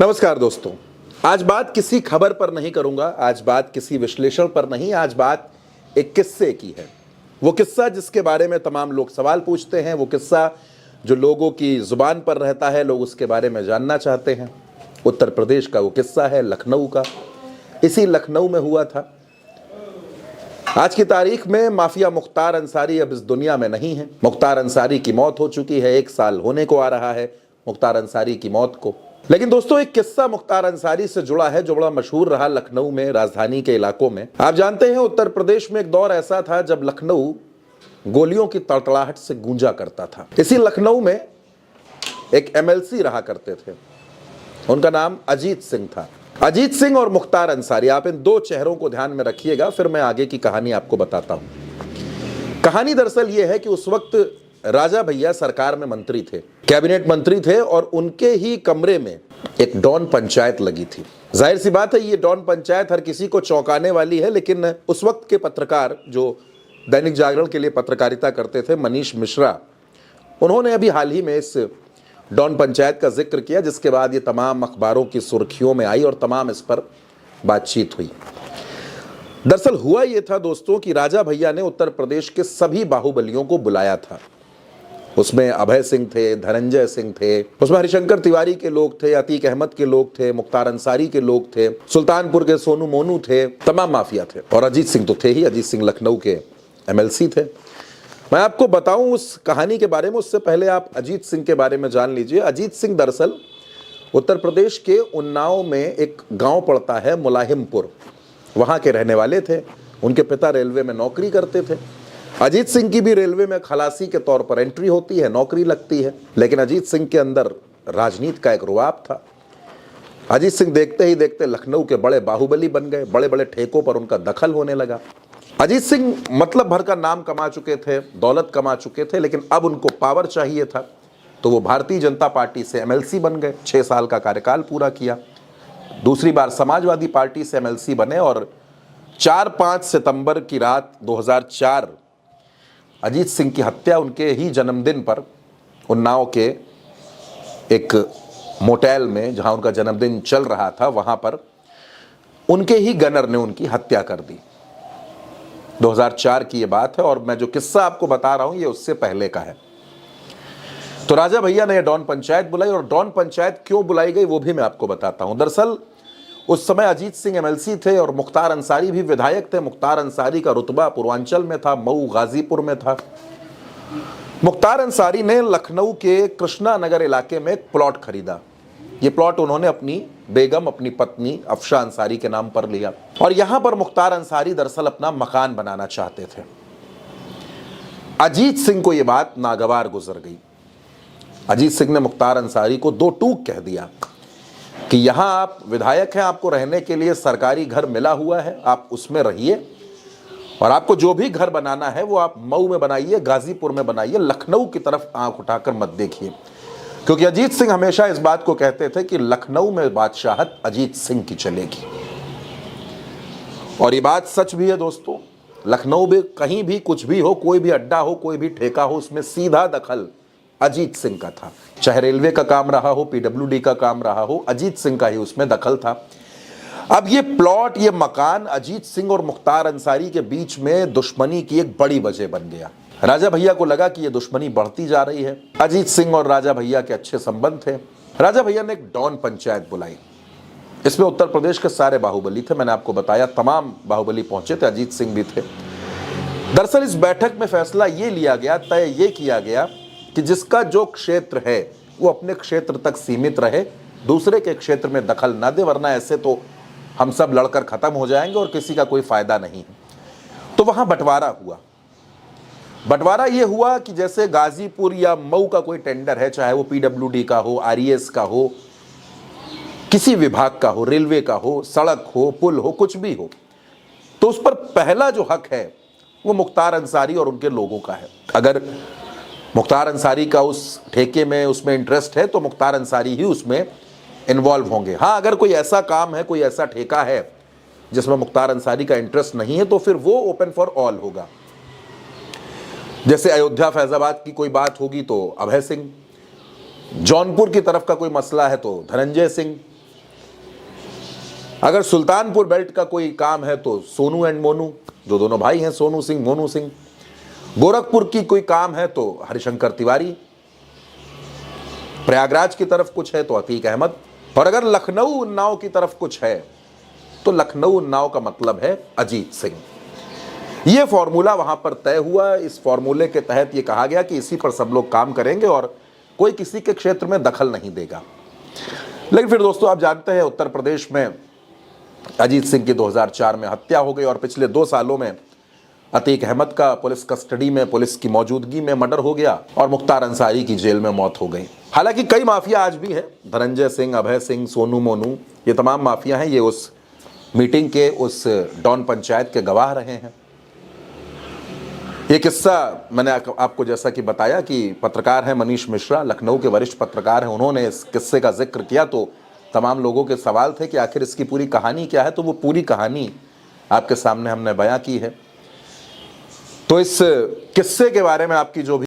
नमस्कार दोस्तों, आज बात किसी खबर पर नहीं करूंगा, आज बात किसी विश्लेषण पर नहीं, आज बात एक किस्से की है। वो किस्सा जिसके बारे में तमाम लोग सवाल पूछते हैं, वो किस्सा जो लोगों की जुबान पर रहता है, लोग उसके बारे में जानना चाहते हैं। उत्तर प्रदेश का वो किस्सा है लखनऊ का। इसी लखनऊ में हुआ था। आज की तारीख में माफिया मुख्तार अंसारी अब इस दुनिया में नहीं है। मुख्तार अंसारी की मौत हो चुकी है, 1 साल होने को आ रहा है मुख्तार अंसारी की मौत को। लेकिन दोस्तों, एक किस्सा मुख्तार अंसारी से जुड़ा है जो बड़ा मशहूर रहा लखनऊ में, राजधानी के इलाकों में। आप जानते हैं, उत्तर प्रदेश में एक दौर ऐसा था जब लखनऊ गोलियों की तड़तड़ाहट से गूंजा करता था। इसी लखनऊ में एक एमएलसी रहा करते थे, उनका नाम अजीत सिंह था। अजीत सिंह और मुख्तार अंसारी, आप इन दो चेहरों को ध्यान में रखिएगा, फिर मैं आगे की कहानी आपको बताता हूं। कहानी दरअसल यह है कि उस वक्त राजा भैया सरकार में मंत्री थे, कैबिनेट मंत्री थे, और उनके ही कमरे में एक डॉन पंचायत लगी थी। जाहिर सी बात है, ये डॉन पंचायत हर किसी को चौंकाने वाली है, लेकिन उस वक्त के पत्रकार जो दैनिक जागरण के लिए पत्रकारिता करते थे, मनीष मिश्रा, उन्होंने अभी हाल ही में इस डॉन पंचायत का जिक्र किया, जिसके बाद ये तमाम अखबारों की सुर्खियों में आई और तमाम इस पर बातचीत हुई। दरअसल हुआ ये था दोस्तों कि राजा भैया ने उत्तर प्रदेश के सभी बाहुबलियों को बुलाया था। उसमें अभय सिंह थे, धनंजय सिंह थे, उसमें हरिशंकर तिवारी के लोग थे, अतीक अहमद के लोग थे, मुख्तार अंसारी के लोग थे, सुल्तानपुर के सोनू मोनू थे, तमाम माफिया थे, और अजीत सिंह तो थे ही। अजीत सिंह लखनऊ के एमएलसी थे। मैं आपको बताऊं उस कहानी के बारे में, उससे पहले आप अजीत सिंह के बारे में जान लीजिए। अजीत सिंह दरअसल उत्तर प्रदेश के उन्नाव में एक गांव पड़ता है मुलाहिमपुर, वहां के रहने वाले थे। उनके पिता रेलवे में नौकरी करते थे। अजीत सिंह की भी रेलवे में खलासी के तौर पर एंट्री होती है, नौकरी लगती है। लेकिन अजीत सिंह के अंदर राजनीति का एक रुआब था। अजीत सिंह देखते ही देखते लखनऊ के बड़े बाहुबली बन गए, बड़े बड़े ठेकों पर उनका दखल होने लगा। अजीत सिंह मतलब भर का नाम कमा चुके थे, दौलत कमा चुके थे, लेकिन अब उनको पावर चाहिए था, तो वो भारतीय जनता पार्टी से एमएलसी बन गए। 6 साल का कार्यकाल पूरा किया, दूसरी बार समाजवादी पार्टी से एमएलसी बने, और 4-5 सितंबर की रात 2004 अजीत सिंह की हत्या उनके ही जन्मदिन पर उन्नाव के एक मोटेल में, जहां उनका जन्मदिन चल रहा था, वहां पर उनके ही गनर ने उनकी हत्या कर दी। 2004 की ये बात है, और मैं जो किस्सा आपको बता रहा हूं ये उससे पहले का है। तो राजा भैया ने डॉन पंचायत बुलाई, और डॉन पंचायत क्यों बुलाई गई वो भी मैं आपको बताता हूं। दरअसल उस समय अजीत सिंह एमएलसी थे और मुख्तार अंसारी भी विधायक थे। मुख्तार अंसारी का रुतबा पूर्वांचल में था, मऊ गाजीपुर में था। मुख्तार अंसारी ने लखनऊ के कृष्णा नगर इलाके में एक प्लॉट खरीदा। ये प्लॉट उन्होंने अपनी बेगम, अपनी पत्नी अफशा अंसारी के नाम पर लिया, और यहां पर मुख्तार अंसारी दरअसल अपना मकान बनाना चाहते थे। अजीत सिंह को यह बात नागवार गुजर गई। अजीत सिंह ने मुख्तार अंसारी को 2 टूक कह दिया कि यहां आप विधायक हैं, आपको रहने के लिए सरकारी घर मिला हुआ है, आप उसमें रहिए, और आपको जो भी घर बनाना है वो आप मऊ में बनाइए, गाजीपुर में बनाइए, लखनऊ की तरफ आंख उठाकर मत देखिए। क्योंकि अजीत सिंह हमेशा इस बात को कहते थे कि लखनऊ में बादशाहत अजीत सिंह की चलेगी, और ये बात सच भी है दोस्तों। लखनऊ में कहीं भी कुछ भी हो, कोई भी अड्डा हो, कोई भी ठेका हो, उसमें सीधा दखल अजीत सिंह का था। चाहे रेलवे का काम रहा हो, पीडब्ल्यूडी का काम रहा हो, अजीत सिंह का ही उसमें दखल था। अब ये प्लॉट, ये मकान अजीत सिंह और मुख्तार अंसारी के बीच में दुश्मनी की एक बड़ी वजह बन गया। राजा भैया को लगा कि ये दुश्मनी बढ़ती जा रही है। अजीत सिंह और राजा भैया के अच्छे संबंध थे। राजा भैया ने एक डॉन पंचायत बुलाई। इसमें उत्तर प्रदेश के सारे बाहुबली थे, मैंने आपको बताया, तमाम बाहुबली पहुंचे थे, अजीत सिंह भी थे। दरअसल इस बैठक में फैसला ये लिया गया, तय ये किया गया कि जिसका जो क्षेत्र है वो अपने क्षेत्र तक सीमित रहे, दूसरे के क्षेत्र में दखल ना दे, वरना ऐसे तो हम सब लड़कर खत्म हो जाएंगे और किसी का कोई फायदा नहीं है। तो वहां बंटवारा हुआ। बंटवारा ये हुआ कि जैसे गाजीपुर या मऊ का कोई टेंडर है, चाहे वो पीडब्ल्यूडी का हो, आरईएस का हो, किसी विभाग का हो, रेलवे का हो, सड़क हो, पुल हो, कुछ भी हो, तो उस पर पहला जो हक है वो मुख्तार अंसारी और उनके लोगों का है। अगर मुख्तार अंसारी का उस ठेके में, उसमें इंटरेस्ट है, तो मुख्तार अंसारी ही उसमें इन्वॉल्व होंगे। हाँ, अगर कोई ऐसा काम है, कोई ऐसा ठेका है जिसमें मुख्तार अंसारी का इंटरेस्ट नहीं है, तो फिर वो ओपन फॉर ऑल होगा। जैसे अयोध्या फैजाबाद की कोई बात होगी तो अभय सिंह, जौनपुर की तरफ का कोई मसला है तो धनंजय सिंह, अगर सुल्तानपुर बेल्ट का कोई काम है तो सोनू एंड मोनू, जो दोनों भाई हैं, सोनू सिंह मोनू सिंह। गोरखपुर की कोई काम है तो हरिशंकर तिवारी। प्रयागराज की तरफ कुछ है तो अतीक अहमद। और अगर लखनऊ उन्नाव की तरफ कुछ है तो लखनऊ उन्नाव का मतलब है अजीत सिंह। यह फॉर्मूला वहां पर तय हुआ। इस फॉर्मूले के तहत यह कहा गया कि इसी पर सब लोग काम करेंगे और कोई किसी के क्षेत्र में दखल नहीं देगा। लेकिन फिर दोस्तों, आप जानते हैं उत्तर प्रदेश में अजीत सिंह की 2004 में हत्या हो गई और पिछले 2 सालों में अतीक अहमद का पुलिस कस्टडी में, पुलिस की मौजूदगी में मर्डर हो गया और मुख्तार अंसारी की जेल में मौत हो गई। हालांकि कई माफिया आज भी हैं, धनंजय सिंह, अभय सिंह, सोनू मोनू, ये तमाम माफिया हैं। ये उस मीटिंग के, उस डॉन पंचायत के गवाह रहे हैं। ये किस्सा मैंने आपको जैसा कि बताया कि पत्रकार हैं मनीष मिश्रा, लखनऊ के वरिष्ठ पत्रकार हैं, उन्होंने इस किस्से का जिक्र किया तो तमाम लोगों के सवाल थे कि आखिर इसकी पूरी कहानी क्या है। तो वो पूरी कहानी आपके सामने हमने बयां की है। तो इस किस्से के बारे में आपकी जो भी